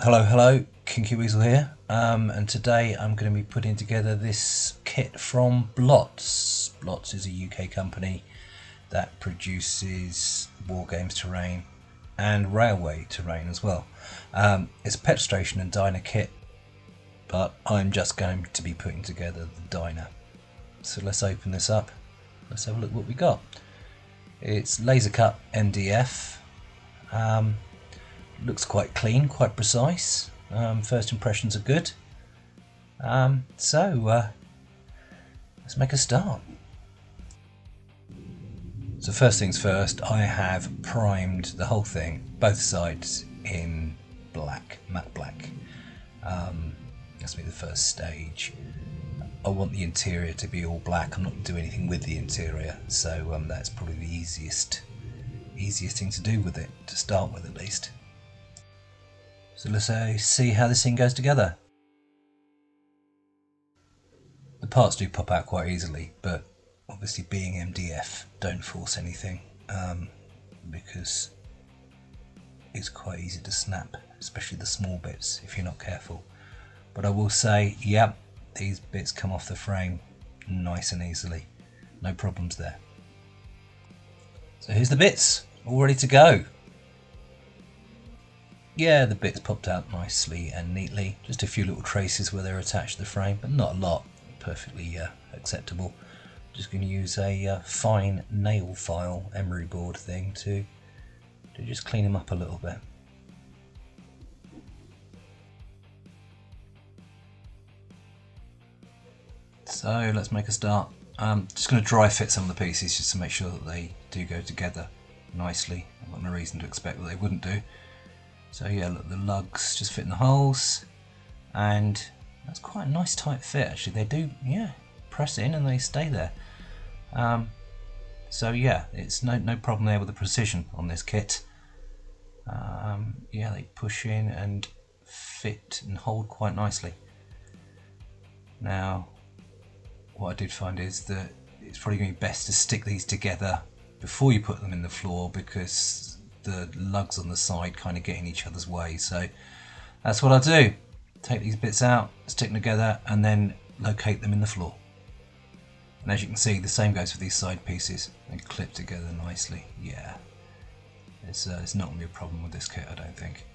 Hello, Kinky Weasel here, and today I'm going to be putting together this kit from Blotz. Blotz is a UK company that produces wargames terrain and railway terrain as well. It's a petrol station and diner kit, but I'm just going to be putting together the diner. So let's open this up, let's have a look what we got. It's laser cut MDF. Looks quite clean, quite precise. First impressions are good. So let's make a start. So first things first, I have primed the whole thing, both sides in black, matte black. That's be the first stage. I want the interior to be all black. I'm not going to do anything with the interior, so that's probably the easiest thing to do with it, to start with at least. So let's see how this thing goes together. The parts do pop out quite easily, but obviously being MDF, don't force anything, because it's quite easy to snap, especially the small bits if you're not careful. But I will say, yep, these bits come off the frame nice and easily, no problems there. So here's the bits, all ready to go. Yeah, the bits popped out nicely and neatly, just a few little traces where they're attached to the frame, but not a lot, perfectly acceptable. Just going to use a fine nail file emery board thing to just clean them up a little bit. So let's make a start. Just going to dry fit some of the pieces just to make sure that they do go together nicely. I've got no reason to expect that they wouldn't do. So yeah, look, the lugs just fit in the holes, and that's quite a nice tight fit actually. They do, yeah, press in and they stay there. So yeah, it's no problem there with the precision on this kit. Yeah, they push in and fit and hold quite nicely. Now, what I did find is that it's probably going to be best to stick these together before you put them in the floor, because the lugs on the side kind of get in each other's way. So that's what I do. Take these bits out, stick them together, and then locate them in the floor. And as you can see, the same goes for these side pieces. They clip together nicely. Yeah, it's not going to be a problem with this kit, I don't think.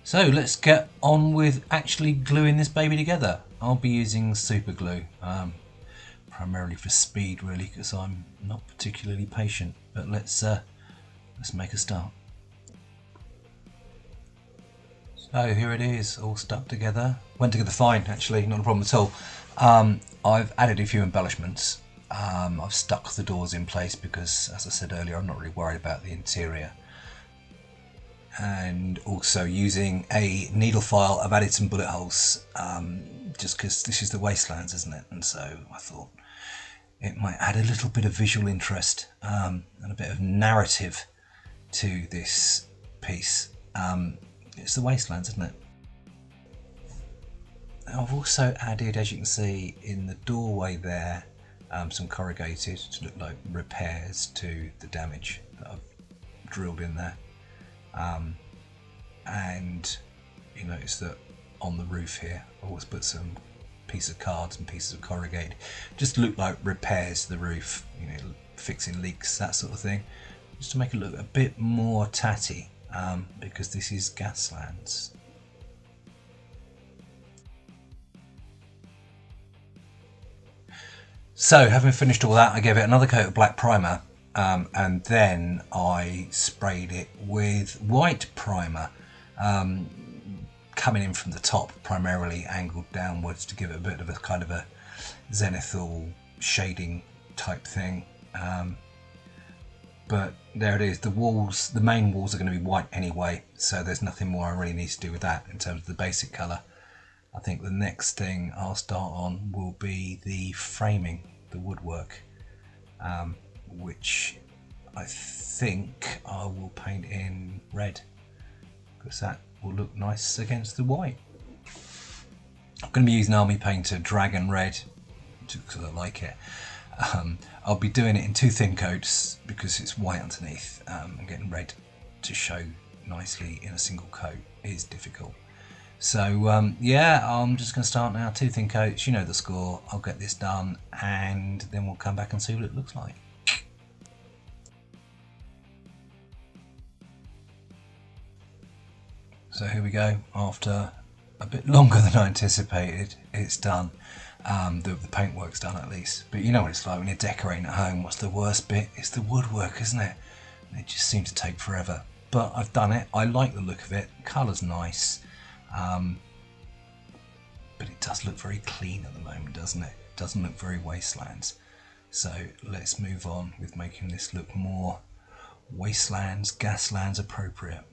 So let's get on with actually gluing this baby together. I'll be using super glue, primarily for speed really, because I'm not particularly patient. But let's make a start. So here it is, all stuck together. Went together fine actually, not a problem at all. I've added a few embellishments. I've stuck the doors in place because, as I said earlier, I'm not really worried about the interior. And also using a needle file, I've added some bullet holes, just because this is the wastelands, isn't it? And so I thought it might add a little bit of visual interest and a bit of narrative to this piece. It's the wastelands, isn't it? I've also added, as you can see in the doorway there, some corrugated to look like repairs to the damage that I've drilled in there. And you notice that on the roof here I always put some pieces of cards and pieces of corrugated just to look like repairs to the roof, you know, fixing leaks, that sort of thing, just to make it look a bit more tatty, because this is Gaslands. So having finished all that, I gave it another coat of black primer, and then I sprayed it with white primer, coming in from the top, primarily angled downwards to give it a bit of a kind of a zenithal shading type thing. But there it is. The walls, the main walls are going to be white anyway, so there's nothing more I really need to do with that in terms of the basic colour. I think the next thing I'll start on will be the framing, the woodwork, which I think I will paint in red, because that will look nice against the white. I'm going to be using Army Painter Dragon Red because I like it. I'll be doing it in two thin coats because it's white underneath, and getting red to show nicely in a single coat is difficult. So yeah, I'm just going to start now. 2 thin coats, you know the score. I'll get this done and then we'll come back and see what it looks like. So here we go. After a bit longer than I anticipated, it's done. The paintwork's done at least. But you know what it's like when you're decorating at home. What's the worst bit? It's the woodwork, isn't it? It just seems to take forever. But I've done it. I like the look of it. Colour's nice. But it does look very clean at the moment, doesn't it? It doesn't look very Wastelands. So let's move on with making this look more Wastelands, Gaslands appropriate.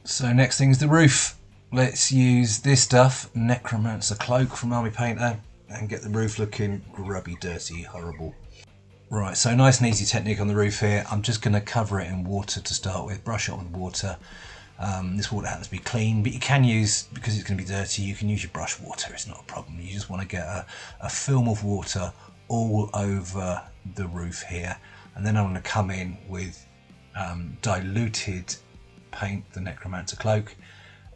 So next thing is the roof. Let's use this stuff, Necromancer Cloak from Army Painter, and get the roof looking grubby, dirty, horrible. Right, so nice and easy technique on the roof here. I'm just going to cover it in water to start with, brush it on water. This water happens to be clean, but you can use, because it's going to be dirty, you can use your brush water, it's not a problem. You just want to get a film of water all over the roof here, and then I'm going to come in with diluted paint, the Necromancer Cloak,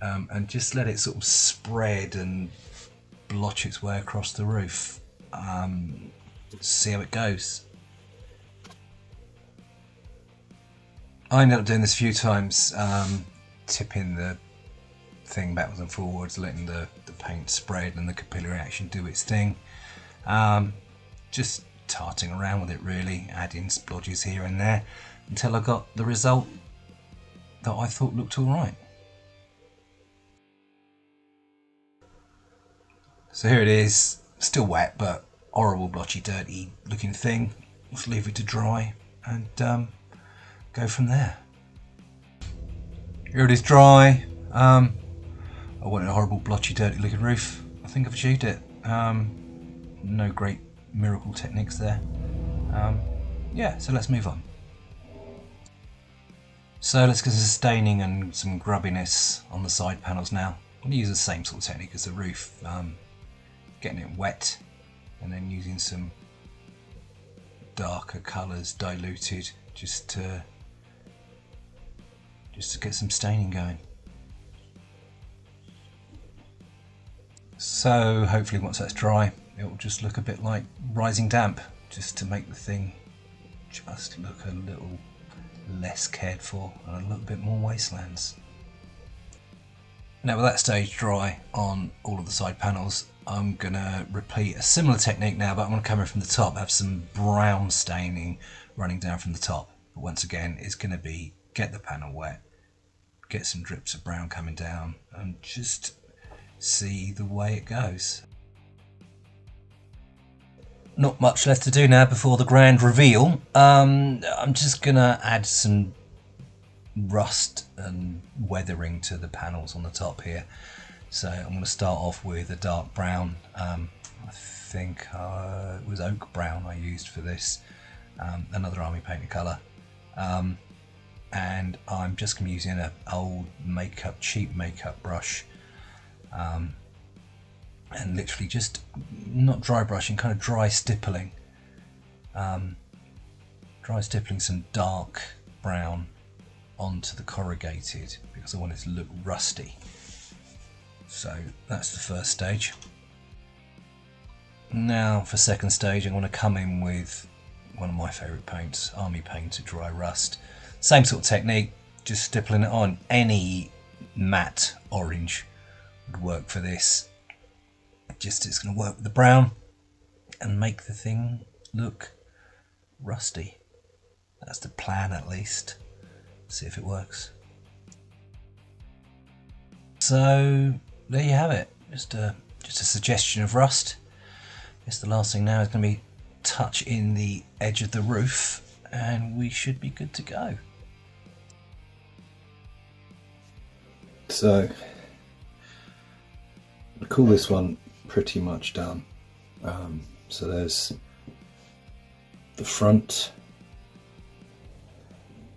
and just let it sort of spread and blotch its way across the roof. See how it goes. I ended up doing this a few times, tipping the thing backwards and forwards, letting the paint spread and the capillary action do its thing. Just tarting around with it really, adding splodges here and there until I got the result that I thought looked alright. So here it is, still wet but horrible, blotchy, dirty looking thing. Let's leave it to dry and go from there. Here it is dry. I wanted a horrible, blotchy, dirty looking roof. I think I've achieved it. No great miracle techniques there. Yeah, so let's move on. So let's get some staining and some grubbiness on the side panels now. I'm going to use the same sort of technique as the roof. Getting it wet and then using some darker colours diluted just to get some staining going. So hopefully once that's dry it will just look a bit like Rising Damp, just to make the thing just look a little less cared for and a little bit more Wastelands. Now with that stage dry on all of the side panels, I'm going to repeat a similar technique now, but I'm going to come in from the top, have some brown staining running down from the top. But once again, it's going to be get the panel wet, get some drips of brown coming down, and just see the way it goes. Not much left to do now before the grand reveal. I'm just going to add some rust and weathering to the panels on the top here. So I'm going to start off with a dark brown. I think it was oak brown I used for this, another Army Painter colour. And I'm just going to be using an old cheap makeup brush, and literally just not dry brushing, kind of dry stippling. Dry stippling some dark brown onto the corrugated because I want it to look rusty. So that's the first stage. Now for second stage, I'm going to come in with one of my favourite paints, Army Painter Dry Rust. Same sort of technique, just stippling it on. Any matte orange would work for this. It's going to work with the brown and make the thing look rusty. That's the plan at least. See if it works. So there you have it. Just a suggestion of rust. I guess the last thing now is going to be touch in the edge of the roof, and we should be good to go. So I call this one pretty much done. So there's the front.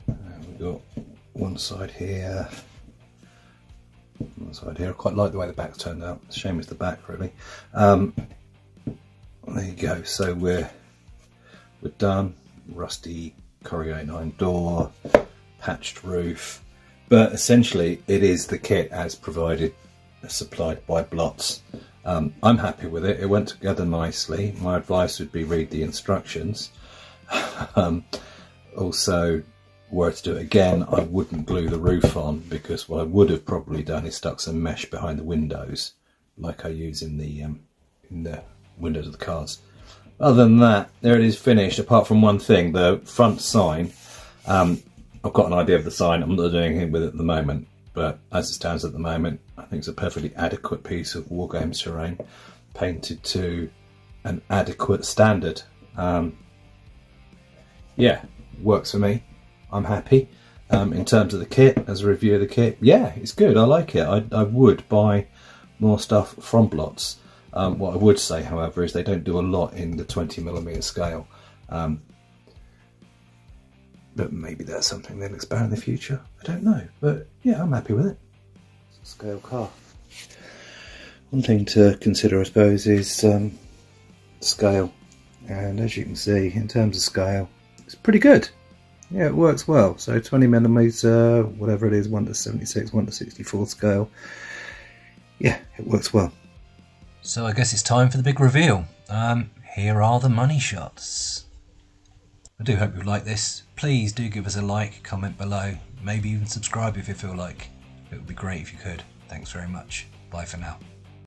We've got one side here. One side here. I quite like the way the back's turned out. The shame is the back, really. There you go. So we're done. Rusty corrugated iron door, patched roof, But essentially it is the kit as provided, supplied by Blotz. I'm happy with it. It went together nicely. My advice would be read the instructions. Also, were to do it again, I wouldn't glue the roof on, because what I would have probably done is stuck some mesh behind the windows, like I use in the windows of the cars. Other than that, there it is, finished, apart from one thing, the front sign. I've got an idea of the sign. I'm not doing anything with it at the moment, but as it stands at the moment, I think it's a perfectly adequate piece of wargames terrain, painted to an adequate standard. Yeah, works for me. I'm happy. In terms of the kit, as a review of the kit, yeah, it's good. I like it. I would buy more stuff from Blotz. What I would say, however, is they don't do a lot in the 20mm scale. But maybe that's something they'll expand in the future. I don't know. But yeah, I'm happy with it. It's a scale car. One thing to consider, I suppose, is scale. And as you can see, in terms of scale, it's pretty good. Yeah, it works well. So 20mm, whatever it is, 1:76, 1:64 scale. Yeah, it works well. So I guess it's time for the big reveal. Here are the money shots. I do hope you like this. Please do give us a like, comment below, maybe even subscribe if you feel like. It would be great if you could. Thanks very much. Bye for now.